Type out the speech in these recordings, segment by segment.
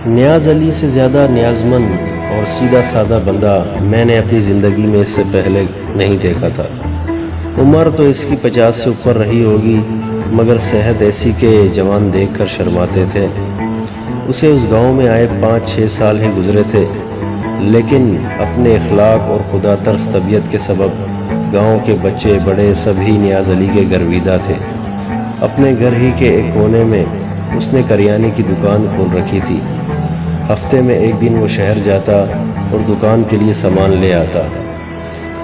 نیاز علی سے زیادہ نیاز مند اور سیدھا سادہ بندہ میں نے اپنی زندگی میں اس سے پہلے نہیں دیکھا تھا۔ عمر تو اس کی 50 سے اوپر رہی ہوگی، مگر صحت ایسی کہ جوان دیکھ کر شرماتے تھے۔ اسے اس گاؤں میں آئے 5-6 سال ہی گزرے تھے، لیکن اپنے اخلاق اور خدا ترس طبیعت کے سبب گاؤں کے بچے بڑے سبھی نیاز علی کے گرویدہ تھے۔ اپنے گھر ہی کے ایک کونے میں اس نے کریانے کی دکان کھول رکھی تھی۔ ہفتے میں ایک دن وہ شہر جاتا اور دکان کے لیے سامان لے آتا۔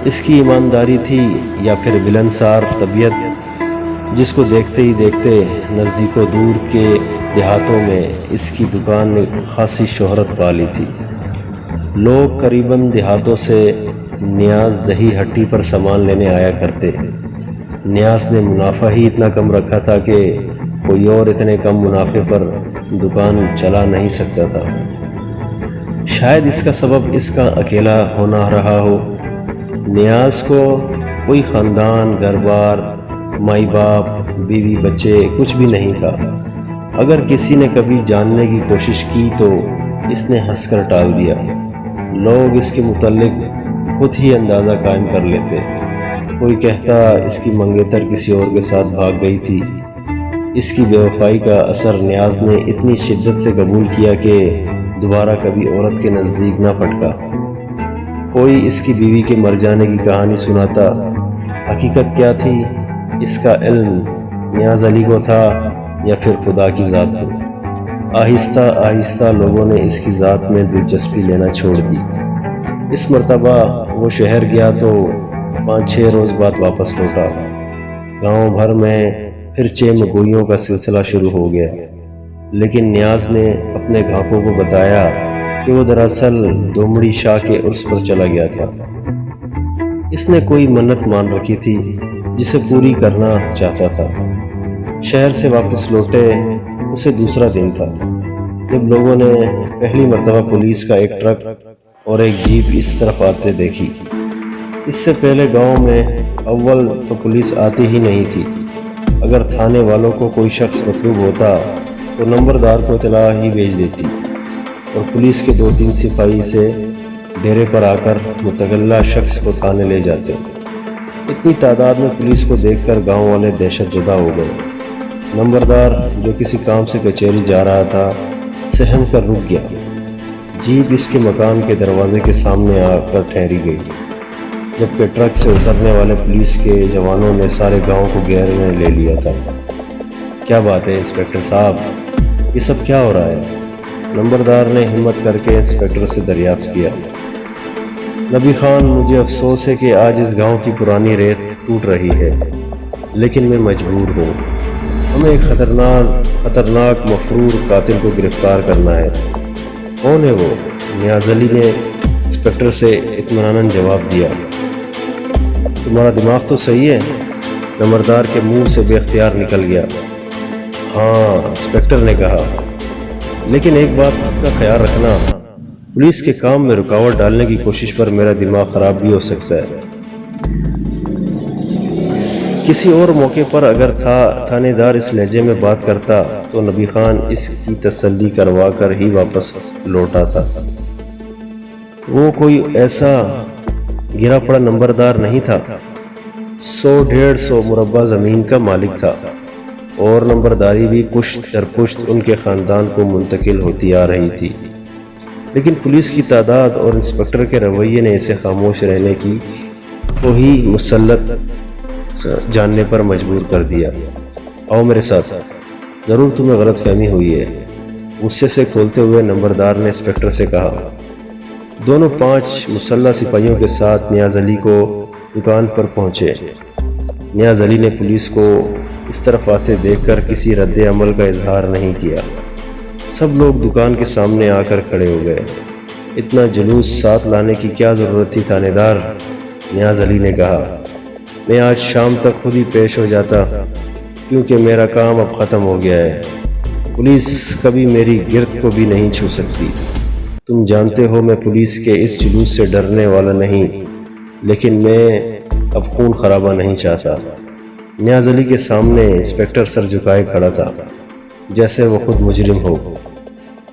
اس کی ایمانداری تھی یا پھر ملنسار طبیعت، جس کو دیکھتے ہی دیکھتے نزدیک و دور کے دیہاتوں میں اس کی دکان نے خاصی شہرت پا لی تھی۔ لوگ قریباً دیہاتوں سے نیاز دہی ہٹی پر سامان لینے آیا کرتے۔ نیاز نے منافع ہی اتنا کم رکھا تھا کہ کوئی اور اتنے کم منافع پر دکان چلا نہیں سکتا تھا۔ شاید اس کا سبب اس کا اکیلا ہونا رہا ہو۔ نیاز کو کوئی خاندان، گھر بار، مائی باپ، بیوی بچے کچھ بھی نہیں تھا۔ اگر کسی نے کبھی جاننے کی کوشش کی تو اس نے ہنس کر ٹال دیا۔ لوگ اس کے متعلق خود ہی اندازہ قائم کر لیتے۔ کوئی کہتا اس کی منگیتر کسی اور کے ساتھ بھاگ گئی تھی۔ اس کی بے وفائی کا اثر نیاز نے اتنی شدت سے قبول کیا کہ دوبارہ کبھی عورت کے نزدیک نہ پھٹکا۔ کوئی اس کی بیوی کے مر جانے کی کہانی سناتا۔ حقیقت کیا تھی، اس کا علم نیاز علی کو تھا یا پھر خدا کی ذات کو۔ آہستہ آہستہ لوگوں نے اس کی ذات میں دلچسپی لینا چھوڑ دی۔ اس مرتبہ وہ شہر گیا تو 5-6 روز بعد واپس لوٹا۔ گاؤں بھر میں پھر چیم گوئیوں کا سلسلہ شروع ہو گیا، لیکن نیاز نے اپنے گھاپوں کو بتایا کہ وہ دراصل دومڑی شاہ کے عرس پر چلا گیا تھا۔ اس نے کوئی منت مان رکھی تھی جسے پوری کرنا چاہتا تھا۔ شہر سے واپس لوٹے اسے دوسرا دن تھا جب لوگوں نے پہلی مرتبہ پولیس کا ایک ٹرک اور ایک جیپ اس طرف آتے دیکھی۔ اس سے پہلے گاؤں میں اول تو پولیس آتی ہی نہیں تھی۔ اگر تھانے والوں کو کوئی شخص مطلوب ہوتا تو نمبردار کو اطلاع ہی بھیج دیتی اور پولیس کے 2-3 سپاہی سے ڈیرے پر آ کر متغلہ شخص کو تھانے لے جاتے۔ اتنی تعداد میں پولیس کو دیکھ کر گاؤں والے دہشت زدہ ہو گئے۔ نمبردار جو کسی کام سے کچہری جا رہا تھا سہم کر رک گیا۔ جیپ اس کے مکان کے دروازے کے سامنے آ کر ٹھہری گئی، جبکہ ٹرک سے اترنے والے پولیس کے جوانوں نے سارے گاؤں کو گھیرے میں لے لیا تھا۔ کیا بات ہے انسپکٹر صاحب، یہ سب کیا ہو رہا ہے؟ نمبردار نے ہمت کر کے انسپکٹر سے دریافت کیا۔ نبی خان، مجھے افسوس ہے کہ آج اس گاؤں کی پرانی ریت ٹوٹ رہی ہے، لیکن میں مجبور ہوں۔ ہمیں ایک خطرناک مفرور قاتل کو گرفتار کرنا ہے۔ کون ہے وہ؟ نیاز علی نے انسپکٹر سے اطمیناناً جواب دیا۔ تمہارا دماغ تو صحیح ہے؟ نمبردار کے منہ سے بے اختیار نکل گیا۔ ہاں، انسپکٹر نے کہا، لیکن ایک بات کا خیال رکھنا، پولیس کے کام میں رکاوٹ ڈالنے کی کوشش پر میرا دماغ خراب بھی ہو سکتا ہے۔ کسی اور موقع پر اگر تھانے دار اس لہجے میں بات کرتا تو نبی خان اس کی تسلی کروا کر ہی واپس لوٹا تھا۔ وہ کوئی ایسا گرا پڑا نمبردار نہیں تھا۔ 100-150 مربع زمین کا مالک تھا، اور نمبرداری بھی پشت در پشت ان کے خاندان کو منتقل ہوتی آ رہی تھی۔ لیکن پولیس کی تعداد اور انسپکٹر کے رویے نے اسے خاموش رہنے کی وہی مسلط جاننے پر مجبور کر دیا۔ آؤ میرے ساتھ، ضرور تمہیں غلط فہمی ہوئی ہے، غصے سے کھولتے ہوئے نمبردار نے انسپکٹر سے کہا۔ دونوں 5 مسلح سپاہیوں کے ساتھ نیاز علی کو دکان پر پہنچے۔ نیاز علی نے پولیس کو اس طرف آتے دیکھ کر کسی رد عمل کا اظہار نہیں کیا۔ سب لوگ دکان کے سامنے آ کر کھڑے ہو گئے۔ اتنا جلوس ساتھ لانے کی کیا ضرورت تھی تھانے دار؟ نیاز علی نے کہا۔ میں آج شام تک خود ہی پیش ہو جاتا، کیونکہ میرا کام اب ختم ہو گیا ہے۔ پولیس کبھی میری گرد کو بھی نہیں چھو سکتی۔ تم جانتے ہو میں پولیس کے اس جلوس سے ڈرنے والا نہیں، لیکن میں اب خون خرابہ نہیں چاہتا۔ نیاز علی کے سامنے انسپکٹر سر جھکائے کھڑا تھا، جیسے وہ خود مجرم ہو۔